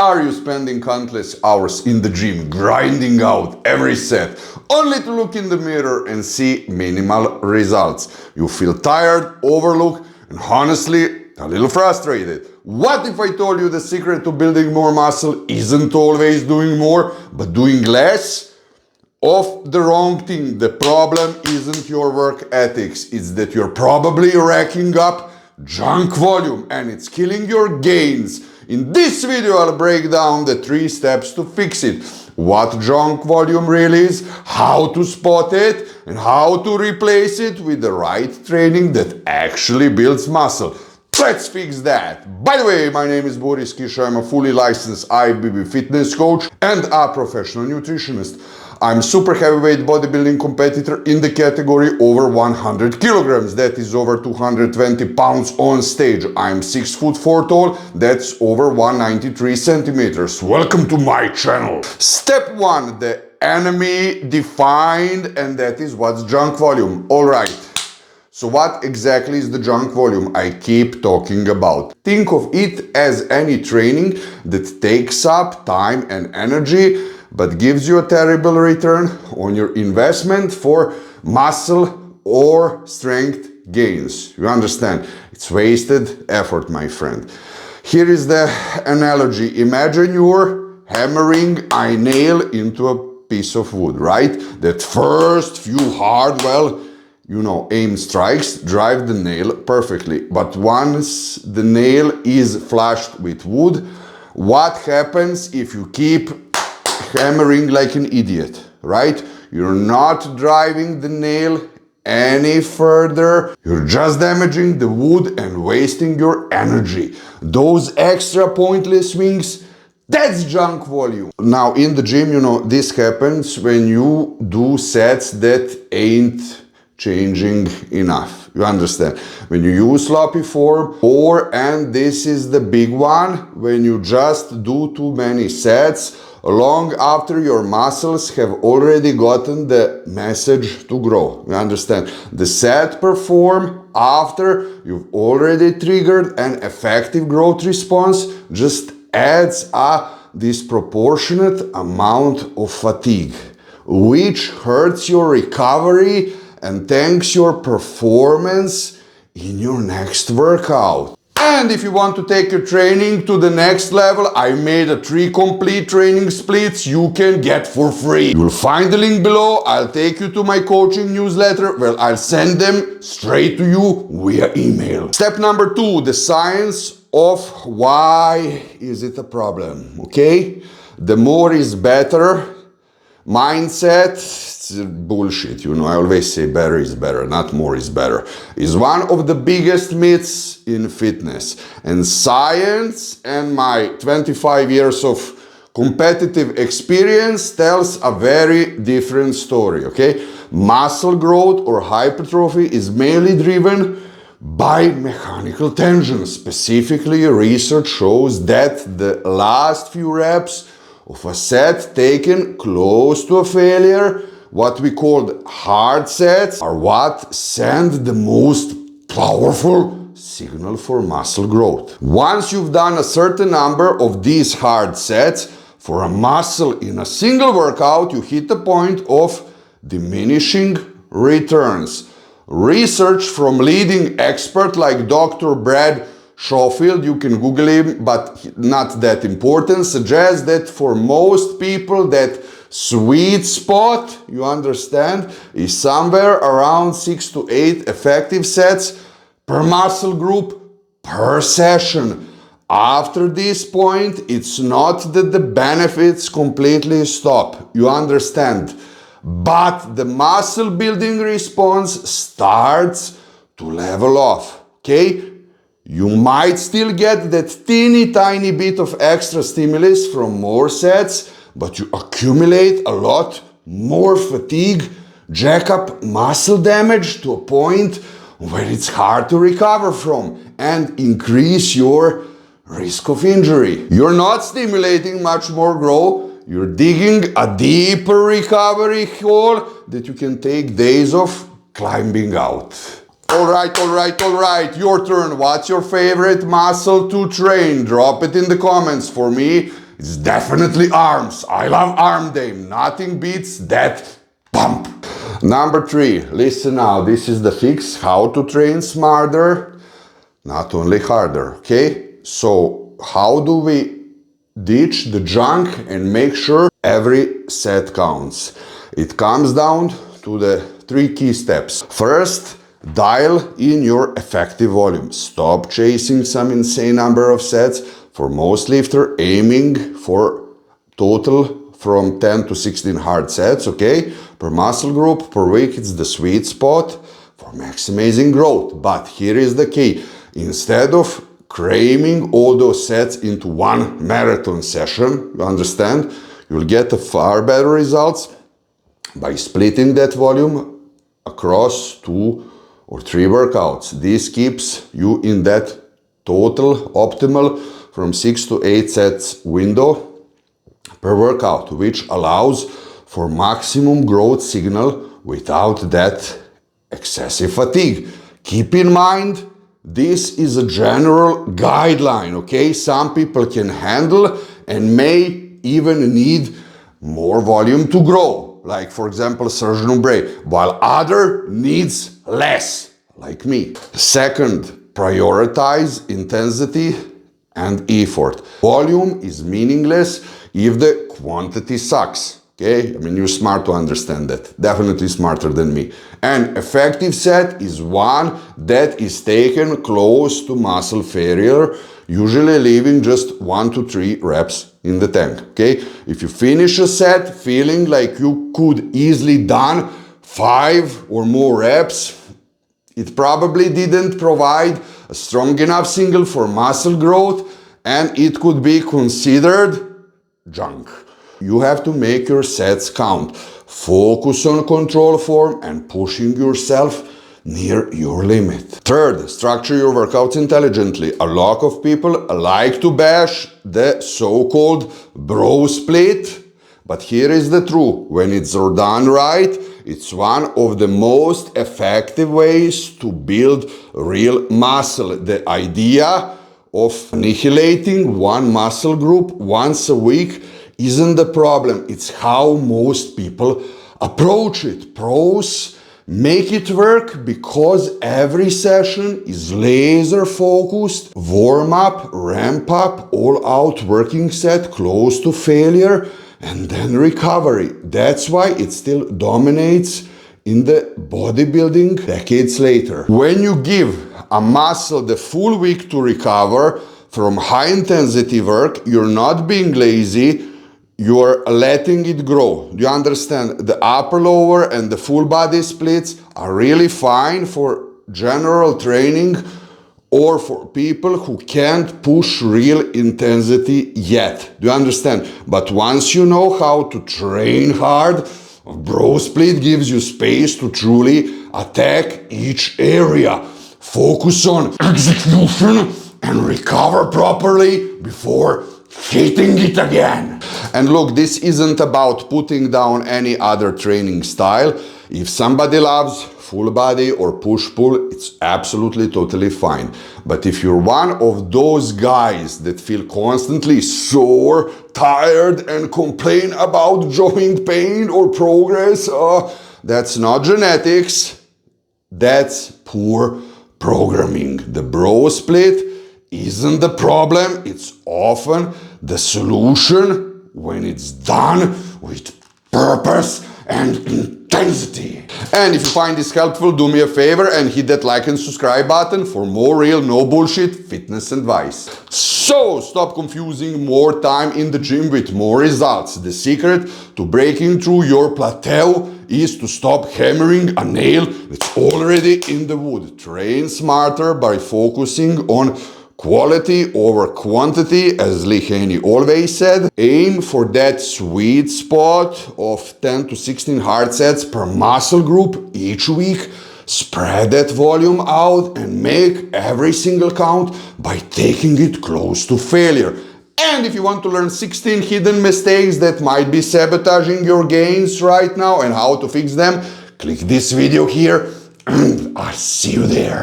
are you spending countless hours in the gym grinding out every set, only to look in the mirror and see minimal results? You feel tired, overlooked, and honestly, a little frustrated. What if I told you the secret to building more muscle isn't always doing more, but doing less of the wrong thing? The problem isn't your work ethics, it's that you're probably racking up junk volume and it's killing your gains. In this video, I'll break down the 3 steps to fix it. What junk volume really is, how to spot it, and how to replace it with the right training that actually builds muscle. Let's fix that. By the way, my name is Boris Kisha. I'm a fully licensed IFBB fitness coach and a professional nutritionist. I'm super heavyweight bodybuilding competitor in the category over 100 kilograms. That is over 220 pounds on stage. I'm 6'4" tall. That's over 193 centimeters. Welcome to my channel. Step 1, the enemy defined, and that is what's junk volume. All right. So what exactly is the junk volume I keep talking about? Think of it as any training that takes up time and energy but gives you a terrible return on your investment for muscle or strength gains. You understand? It's wasted effort, my friend. Here is the analogy. Imagine you're hammering a nail into a piece of wood, right? That first few hard, aim strikes drive the nail perfectly. But once the nail is flushed with wood, what happens if you keep hammering like an idiot, right? You're not driving the nail any further. You're just damaging the wood and wasting your energy. Those extra pointless swings, that's junk volume. Now in the gym, this happens when you do sets that ain't changing enough. You understand? When you use sloppy form, and this is the big one, when you just do too many sets long after your muscles have already gotten the message to grow. You understand? The set perform after you've already triggered an effective growth response just adds a disproportionate amount of fatigue, which hurts your recovery and tanks your performance in your next workout. And if you want to take your training to the next level, I made 3 complete training splits you can get for free. You'll find the link below. I'll take you to my coaching newsletter where I'll send them straight to you via email. Step number 2, the science of why is it a problem, okay? The more is better mindset, it's bullshit, I always say better is better, not more is better, is one of the biggest myths in fitness. And science and my 25 years of competitive experience tells a very different story, okay? Muscle growth or hypertrophy is mainly driven by mechanical tension. Specifically, research shows that the last few reps of a set taken close to a failure, what we call hard sets, are what send the most powerful signal for muscle growth. Once you've done a certain number of these hard sets for a muscle in a single workout, you hit the point of diminishing returns. Research from leading experts like Dr. Brad Schofield, you can Google him, but not that important, suggests that for most people that sweet spot, you understand, is somewhere around 6 to 8 effective sets per muscle group per session. After this point, it's not that the benefits completely stop, you understand, but the muscle building response starts to level off, okay? You might still get that teeny tiny bit of extra stimulus from more sets, but you accumulate a lot more fatigue, jack up muscle damage to a point where it's hard to recover from, and increase your risk of injury. You're not stimulating much more growth, you're digging a deeper recovery hole that you can take days of climbing out. All right, your turn. What's your favorite muscle to train? Drop it in the comments. For me, it's definitely arms. I love arm day. Nothing beats that pump. Number 3, listen now, this is the fix, how to train smarter, not only harder, okay? So how do we ditch the junk and make sure every set counts? It comes down to the 3 key steps. First, dial in your effective volume. Stop chasing some insane number of sets. For most lifter, aiming for total from 10 to 16 hard sets, okay? Per muscle group, per week, it's the sweet spot for maximizing growth. But here is the key. Instead of cramming all those sets into one marathon session, you understand? You'll get a far better results by splitting that volume across 2 or 3 workouts. This keeps you in that total optimal from 6 to 8 sets window per workout, which allows for maximum growth signal without that excessive fatigue. Keep in mind, this is a general guideline, okay? Some people can handle and may even need more volume to grow, like for example Serge Nubret, while other needs less, like me. Second, prioritize intensity and effort. Volume is meaningless if the quantity sucks, okay? I mean, you're smart to understand that. Definitely smarter than me. An effective set is one that is taken close to muscle failure, usually leaving just 1 to 3 reps in the tank, okay? If you finish a set feeling like you could easily done 5 or more reps, it probably didn't provide a strong enough signal for muscle growth, and it could be considered junk. You have to make your sets count. Focus on control form and pushing yourself near your limit. Third, structure your workouts intelligently. A lot of people like to bash the so-called bro split, but here is the truth. When it's done right, it's one of the most effective ways to build real muscle. The idea of annihilating one muscle group once a week isn't the problem. It's how most people approach it. Pros make it work because every session is laser focused, warm up, ramp up, all out working set close to failure, and then recovery. That's why it still dominates in the bodybuilding decades later. When you give a muscle the full week to recover from high intensity work, you're not being lazy, you're letting it grow. Do you understand? The upper, lower, and the full body splits are really fine for general training or for people who can't push real intensity yet. Do you understand? But once you know how to train hard, bro split gives you space to truly attack each area. Focus on execution and recover properly before hitting it again. And look, this isn't about putting down any other training style. If somebody loves full body or push-pull, it's absolutely totally fine. But if you're one of those guys that feel constantly sore, tired, and complain about joint pain or progress, that's not genetics, that's poor programming. The bro split isn't the problem, it's often the solution when it's done with purpose and intensity. And if you find this helpful, do me a favor and hit that like and subscribe button for more real, no bullshit fitness advice. So stop confusing more time in the gym with more results. The secret to breaking through your plateau is to stop hammering a nail that's already in the wood. Train smarter by focusing on quality over quantity, as Lee Haney always said. Aim for that sweet spot of 10 to 16 hard sets per muscle group each week. Spread that volume out and make every single count by taking it close to failure. And if you want to learn 16 hidden mistakes that might be sabotaging your gains right now and how to fix them, click this video here and I'll see you there.